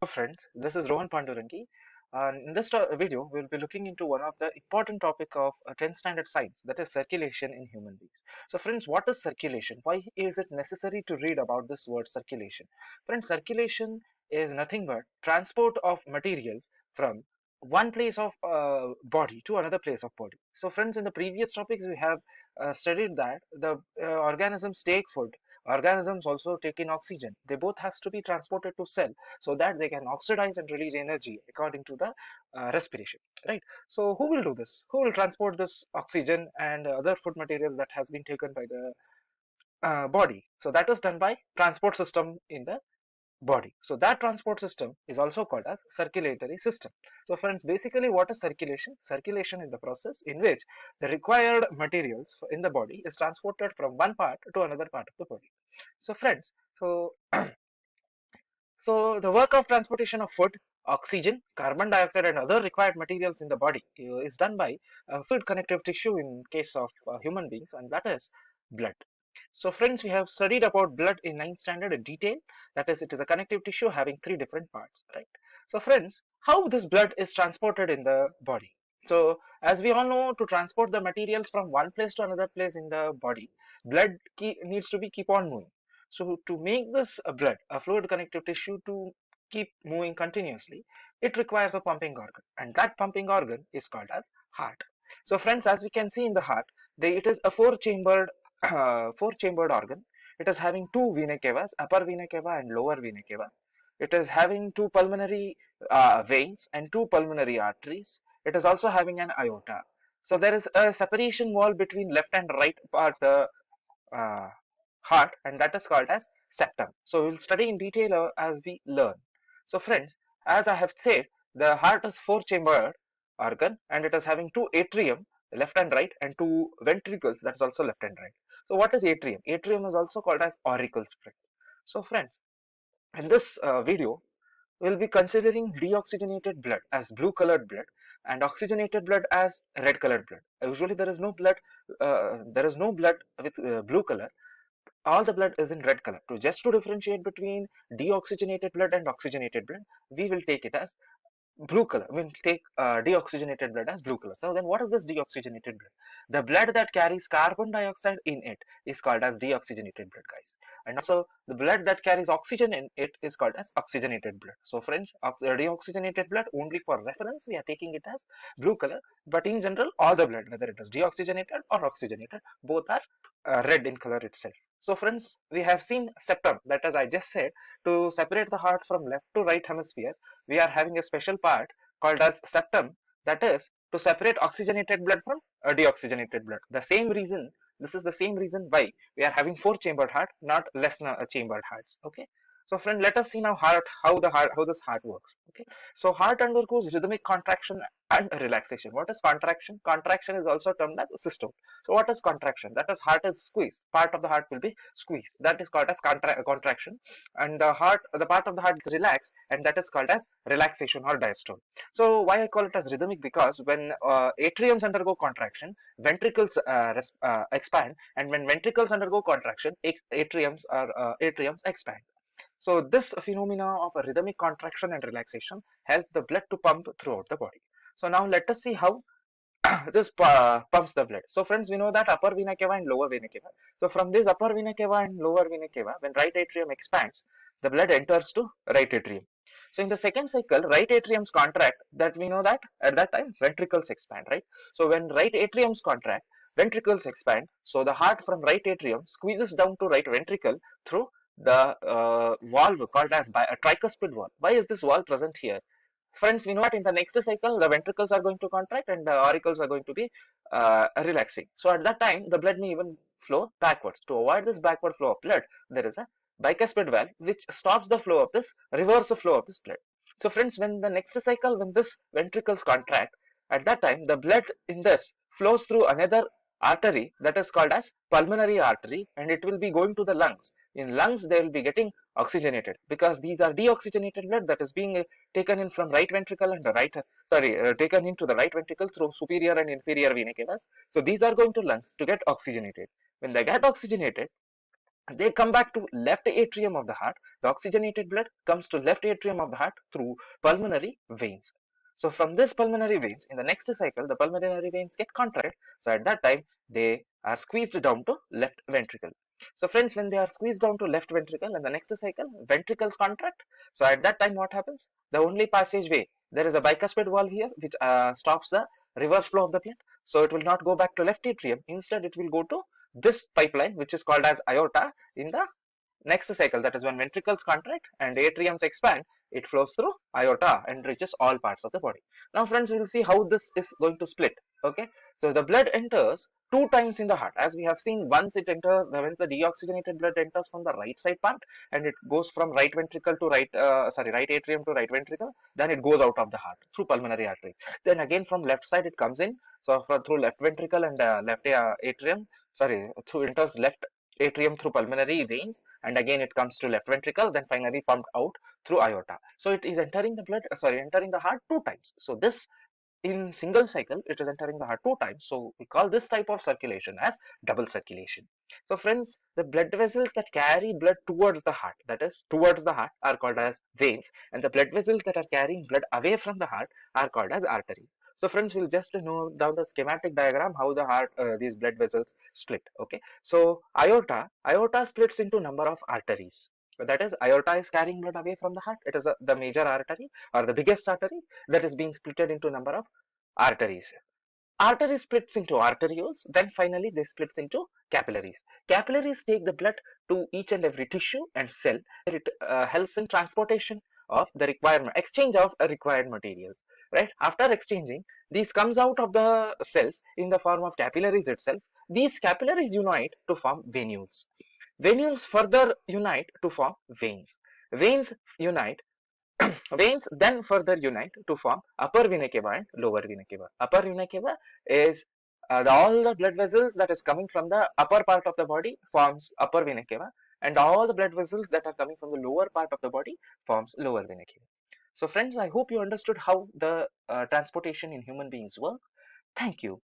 Friends, this is Rohan Pandurangi. In this video, we'll be looking into one of the important topic of 10th standard science, that is circulation in human beings. So friends, what is circulation? Why is it necessary to read about this word circulation? Friends, circulation is nothing but transport of materials from one place of body to another place of body. So friends, in the previous topics, we have studied that the organisms take food. Organisms also take in oxygen. They both has to be transported to cell so that they can oxidize and release energy according to the respiration, right? So who will do this? Who will transport this oxygen and other food materials that has been taken by the body? So that is done by transport system in the body. So that transport system is also called as circulatory system. So friends, basically what is circulation? Circulation is the process in which the required materials in the body is transported from one part to another part of the body. So friends, so the work of transportation of food, oxygen, carbon dioxide and other required materials in the body is done by fluid connective tissue in case of human beings, and that is blood. So friends, we have studied about blood in 9th standard in detail. That is, it is a connective tissue having three different parts, right? So friends, how this blood is transported in the body? So as we all know, to transport the materials from one place to another place in the body, blood needs to be keep on moving. So to make this blood, a fluid connective tissue to keep moving continuously, it requires a pumping organ, and that pumping organ is called as heart. So friends, as we can see in the heart, it is a four-chambered organ. It is having two vena cavas, upper vena cava and lower vena cava. It is having two pulmonary veins and two pulmonary arteries. It is also having an aorta. So there is a separation wall between left and right part uh, heart, and that is called as septum. So we'll study in detail as we learn. So friends, as I have said, the heart is four-chambered organ and it is having two atrium, left and right, and two ventricles, that's also left and right. So what is atrium? Atrium is also called as auricle, friends. So friends, in this video, we'll be considering deoxygenated blood as blue colored blood and oxygenated blood as red colored blood. Usually there is no blood with blue color. All the blood is in red color. To just to differentiate between deoxygenated blood and oxygenated blood, we will take it as blue color. We'll take deoxygenated blood as blue color. So then what is this deoxygenated blood? The blood that carries carbon dioxide in it is called as deoxygenated blood, guys. And also the blood that carries oxygen in it is called as oxygenated blood. So friends, deoxygenated blood, only for reference, we are taking it as blue color. But in general, all the blood, whether it is deoxygenated or oxygenated, both are red in color itself. So friends, we have seen septum, that as I just said, to separate the heart from left to right hemisphere, we are having a special part called as septum, that is to separate oxygenated blood from deoxygenated blood. This is the same reason why we are having four chambered heart, not less chambered hearts. Okay. So friend, let us see now how this heart works. Okay. So heart undergoes rhythmic contraction and relaxation. What is contraction? Contraction is also termed as systole. So what is contraction? That is, heart is squeezed. Part of the heart will be squeezed. That is called as contraction, and the part of the heart is relaxed, and that is called as relaxation or diastole. So why I call it as rhythmic? Because when atriums undergo contraction, ventricles expand, and when ventricles undergo contraction, atriums expand. So this phenomena of a rhythmic contraction and relaxation helps the blood to pump throughout the body. So now let us see how this pumps the blood. So friends, we know that upper vena cava and lower vena cava. So from this upper vena cava and lower vena cava, when right atrium expands, the blood enters to right atrium. So in the second cycle, right atriums contract. That we know that at that time ventricles expand, right? So when right atriums contract, ventricles expand. So the heart from right atrium squeezes down to right ventricle through the valve called as a tricuspid valve. Why is this valve present here? Friends, we know that in the next cycle, the ventricles are going to contract and the auricles are going to be relaxing. So at that time, the blood may even flow backwards. To avoid this backward flow of blood, there is a bicuspid valve which stops the flow of this, reverse the flow of this blood. So friends, when the next cycle, when this ventricles contract, at that time, the blood in this flows through another artery that is called as pulmonary artery, and it will be going to the lungs. In lungs, they will be getting oxygenated because these are deoxygenated blood that is being taken in from right ventricle and the taken into the right ventricle through superior and inferior vena cavas. So these are going to lungs to get oxygenated. When they get oxygenated, They come back to left atrium of the heart. The oxygenated blood comes to left atrium of the heart through pulmonary veins. So from this pulmonary veins, in the next cycle, the pulmonary veins get contracted. So at that time, they are squeezed down to left ventricle. So friends, when they are squeezed down to left ventricle in the next cycle, ventricles contract. So at that time, what happens? The only passageway, there is a bicuspid valve here, which stops the reverse flow of the blood. So it will not go back to left atrium. Instead, it will go to this pipeline, which is called as aorta, in the next cycle, that is when ventricles contract and atriums expand, it flows through aorta and reaches all parts of the body. Now friends, we will see how this is going to split. Okay, so the blood enters two times in the heart. As we have seen, once it enters, when the deoxygenated blood enters from the right side part and it goes from right ventricle to right atrium to right ventricle, then it goes out of the heart through pulmonary arteries. Then again from left side it comes in, so through left ventricle and left atrium, through enters left atrium through pulmonary veins, and again it comes to left ventricle, then finally pumped out through aorta. So it is entering the entering the heart two times. So this, in single cycle, it is entering the heart two times. So we call this type of circulation as double circulation. So friends, the blood vessels that carry blood towards the heart, that is towards the heart, are called as veins, and the blood vessels that are carrying blood away from the heart are called as arteries. So friends, we'll just note down the schematic diagram how the heart, these blood vessels split. Okay, so aorta splits into number of arteries. That is, aorta is carrying blood away from the heart. It is the major artery or the biggest artery that is being splitted into number of arteries. Artery splits into arterioles, then finally they splits into capillaries. Capillaries take the blood to each and every tissue and cell. It helps in transportation of the exchange of required materials. Right? After exchanging, these comes out of the cells in the form of capillaries itself. These capillaries unite to form venules. Venules further unite to form veins. Veins unite Veins then further unite to form upper vena cava and lower vena cava. Upper vena cava is all the blood vessels that is coming from the upper part of the body forms upper vena cava, and all the blood vessels that are coming from the lower part of the body forms lower vena cava. So friends, I hope you understood how the transportation in human beings work. Thank you.